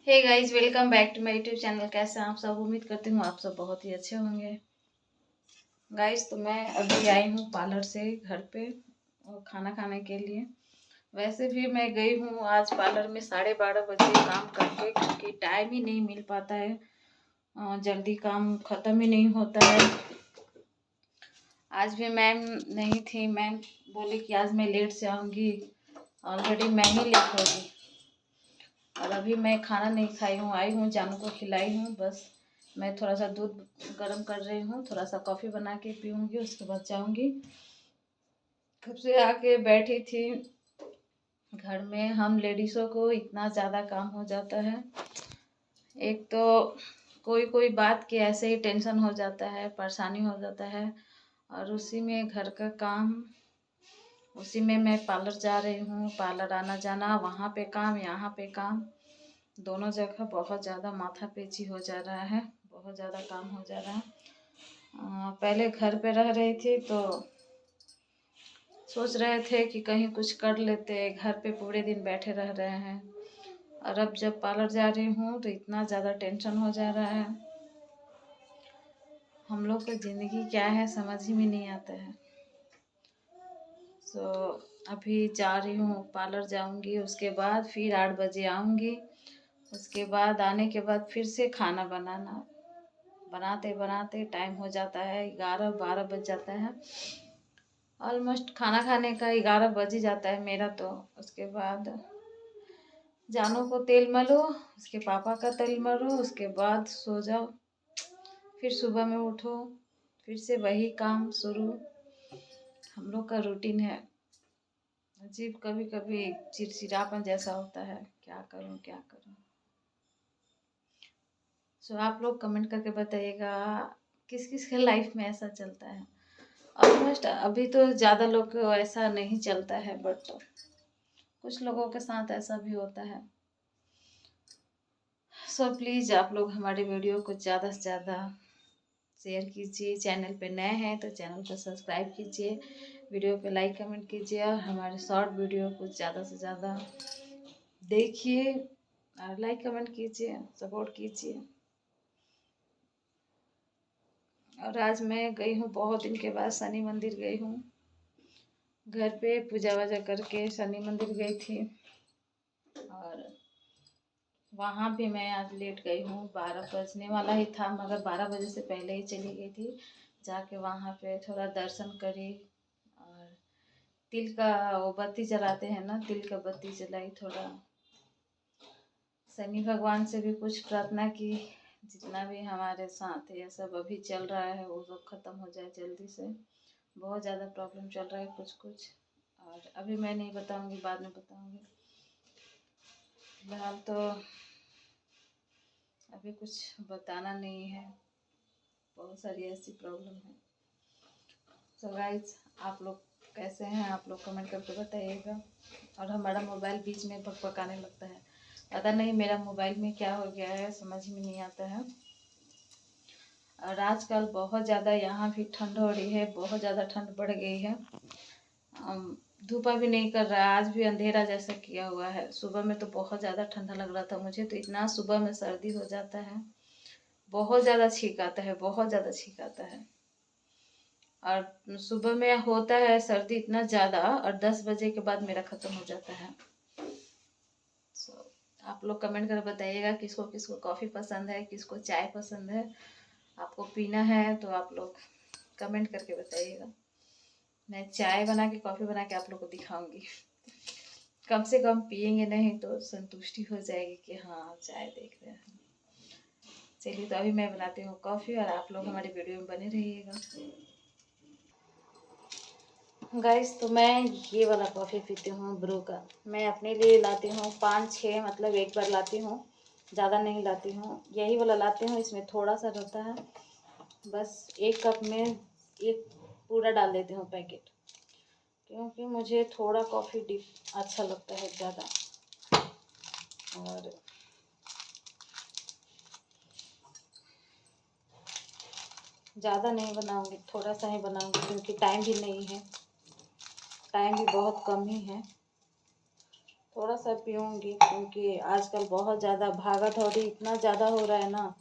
Hey guys, welcome back to my YouTube channel. कैसे हैं आप सब? उम्मीद करती हूँ आप सब बहुत ही अच्छे होंगे। गाइस, तो मैं अभी आई हूँ पार्लर से घर पे और खाना खाने के लिए। वैसे भी मैं गई हूँ आज पार्लर में 12:30 बजे काम करके, क्योंकि टाइम ही नहीं मिल पाता है। जल्दी काम ख़त्म ही नहीं होता है। आज भी मैम नहीं थी। मैम बोली कि आज मैं लेट से आऊँगी। ऑलरेडी मैं ही लेट हो गई और अभी मैं खाना नहीं खाई हूँ। आई हूँ, जानू को खिलाई हूँ बस। मैं थोड़ा सा दूध गर्म कर रही हूँ, थोड़ा सा कॉफ़ी बना के पीऊँगी, उसके बाद जाऊँगी। कब से आके बैठी थी। घर में हम लेडीज़ों को इतना ज़्यादा काम हो जाता है। एक तो कोई कोई बात की ऐसे ही टेंशन हो जाता है, परेशानी हो जाता है, और उसी में घर का काम, उसी में मैं पार्लर जा रही हूँ। पार्लर आना जाना, वहाँ पे काम, यहाँ पे काम, दोनों जगह बहुत ज़्यादा माथापेची हो जा रहा है। बहुत ज़्यादा काम हो जा रहा है। पहले घर पे रह रही थी तो सोच रहे थे कि कहीं कुछ कर लेते, घर पे पूरे दिन बैठे रह रहे हैं। और अब जब पार्लर जा रही हूँ तो इतना ज़्यादा टेंशन हो जा रहा है। हम लोग का ज़िंदगी क्या है समझ ही में नहीं आता है। सो अभी जा रही हूँ, पार्लर जाऊँगी, उसके बाद फिर 8 बजे आऊँगी। उसके बाद आने के बाद फिर से खाना बनाना, बनाते बनाते टाइम हो जाता है, 11-12 बज जाता है। ऑलमोस्ट खाना खाने का 11 बज ही जाता है मेरा तो। उसके बाद जानू को तेल मलो, उसके पापा का तेल मलो, उसके बाद सो जाओ। फिर सुबह में उठो, फिर से वही काम शुरू। हम लोग का रूटीन है। अजीब, कभी कभी चिड़चिड़ापन जैसा होता है। क्या करूं क्या करूं। सो आप लोग कमेंट करके बताइएगा किस किस के लाइफ में ऐसा चलता है। ऑलमोस्ट अभी तो ज़्यादा लोग को ऐसा नहीं चलता है, बट कुछ लोगों के साथ ऐसा भी होता है। सो प्लीज़ आप लोग हमारे वीडियो को ज़्यादा से ज़्यादा शेयर कीजिए। चैनल पे नए हैं तो चैनल को सब्सक्राइब कीजिए, वीडियो पे लाइक कमेंट कीजिए, और हमारे शॉर्ट वीडियो को ज़्यादा से ज़्यादा देखिए और लाइक कमेंट कीजिए, सपोर्ट कीजिए। और आज मैं गई हूँ, बहुत दिन के बाद शनि मंदिर गई हूँ। घर पे पूजा वूजा करके शनि मंदिर गई थी, और वहाँ भी मैं आज लेट गई हूँ। 12 बजने वाला ही था, मगर 12 बजे से पहले ही चली गई थी। जाके वहाँ पे थोड़ा दर्शन करी, और तिल का वो बत्ती जलाते हैं ना, तिल का बत्ती जलाई थोड़ा। शनि भगवान से भी कुछ प्रार्थना की, जितना भी हमारे साथ ये सब अभी चल रहा है वो सब ख़त्म हो जाए जल्दी से। बहुत ज़्यादा प्रॉब्लम चल रहा है कुछ कुछ, और अभी मैं नहीं बताऊंगी, बाद में बताऊंगी। फिलहाल तो अभी कुछ बताना नहीं है, बहुत सारी ऐसी प्रॉब्लम है। सो गाइज, आप लोग कैसे हैं? आप लोग कमेंट करके बताइएगा। और हमारा मोबाइल बीच में पकपकाने लगता है, पता नहीं मेरा मोबाइल में क्या हो गया है, समझ में नहीं आता है। और आजकल बहुत ज़्यादा यहाँ भी ठंड हो रही है, बहुत ज़्यादा ठंड बढ़ गई है। धूपा भी नहीं कर रहा है, आज भी अंधेरा जैसा किया हुआ है। सुबह में तो बहुत ज़्यादा ठंडा लग रहा था मुझे, तो इतना सुबह में सर्दी हो जाता है, बहुत ज़्यादा छींक आता है, बहुत ज़्यादा छींक आता है। और सुबह में होता है सर्दी इतना ज़्यादा, और 10 बजे के बाद मेरा ख़त्म हो जाता है। आप लोग कमेंट कर बताइएगा किसको किसको कॉफ़ी पसंद है, किसको चाय पसंद है। आपको पीना है तो आप लोग कमेंट करके बताइएगा। मैं चाय बना के, कॉफ़ी बना के आप लोग को दिखाऊंगी। कम से कम पियेंगे नहीं तो संतुष्टि हो जाएगी कि हाँ चाय देख रहे हैं। चलिए, तो अभी मैं बनाती हूँ कॉफ़ी, और आप लोग हमारी वीडियो में बने रहिएगा। गाइस, तो मैं ये वाला कॉफ़ी पीती हूँ, ब्रू का। मैं अपने लिए लाती हूँ 5-6, मतलब एक बार लाती हूँ, ज़्यादा नहीं लाती हूँ। यही वाला लाती हूँ, इसमें थोड़ा सा रहता है, बस एक कप में एक पूरा डाल देती हूँ पैकेट, क्योंकि मुझे थोड़ा कॉफ़ी डिप अच्छा लगता है ज़्यादा। और ज़्यादा नहीं बनाऊँगी, थोड़ा सा ही बनाऊँगी, क्योंकि टाइम भी नहीं है, टाइम भी बहुत कम ही है। थोड़ा सा पीऊँगी, क्योंकि आजकल बहुत ज़्यादा भागा दौड़ी इतना ज़्यादा हो रहा है ना,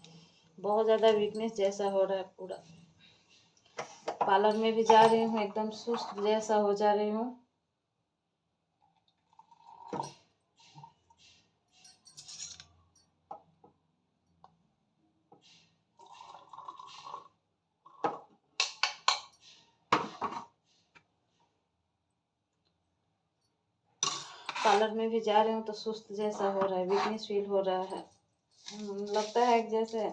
बहुत ज़्यादा वीकनेस जैसा हो रहा है पूरा। पार्लर में भी जा रही हूँ, एकदम सुस्त जैसा हो जा रही हूँ। पार्लर में भी जा रही हूँ तो सुस्त जैसा हो रहा है, वीकनेस फील हो रहा है। लगता है कि जैसे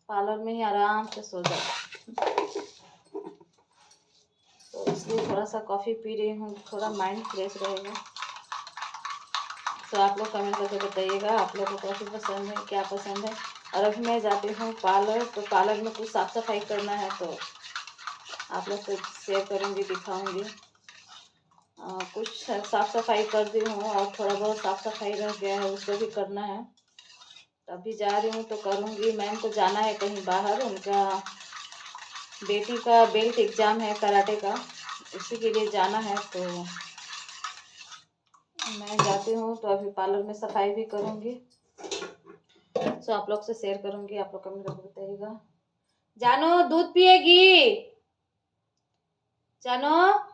पार्लर में ही आराम से सो जाए। तो इसलिए थोड़ा सा कॉफ़ी पी रही हूँ, थोड़ा माइंड फ्रेश रहेगा। तो आप लोग कमेंट करके बताइएगा आप लोगों को कॉफ़ी पसंद है, क्या पसंद है। और अभी मैं जाती हूँ पार्लर, तो पार्लर में कुछ साफ़ सफाई करना है, तो आप लोग से शेयर करूँगी, दिखाऊँगी। कुछ साफ़ सफाई कर दी हूँ और थोड़ा बहुत साफ़ सफाई रह गया है, उसको भी करना है। अभी जा रही हूँ तो करूँगी। मैम को जाना है कहीं बाहर, उनका बेटी का बेल्ट एग्ज़ाम है कराटे का, उसी के लिए जाना है। तो मैं जाती हूँ, तो अभी पार्लर में सफाई भी करूँगी। सो आप लोग से शेयर करूँगी, आप लोग कमेंट करके बताइएगा। जानो दूध पिएगी? जानो।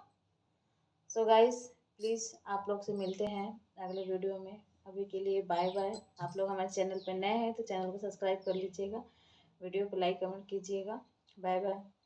सो गाइस, प्लीज़ आप लोग से मिलते हैं अगले वीडियो में। अभी के लिए बाय बाय। आप लोग हमारे चैनल पर नए हैं तो चैनल को सब्सक्राइब कर लीजिएगा, वीडियो को लाइक कमेंट कीजिएगा। Bye bye.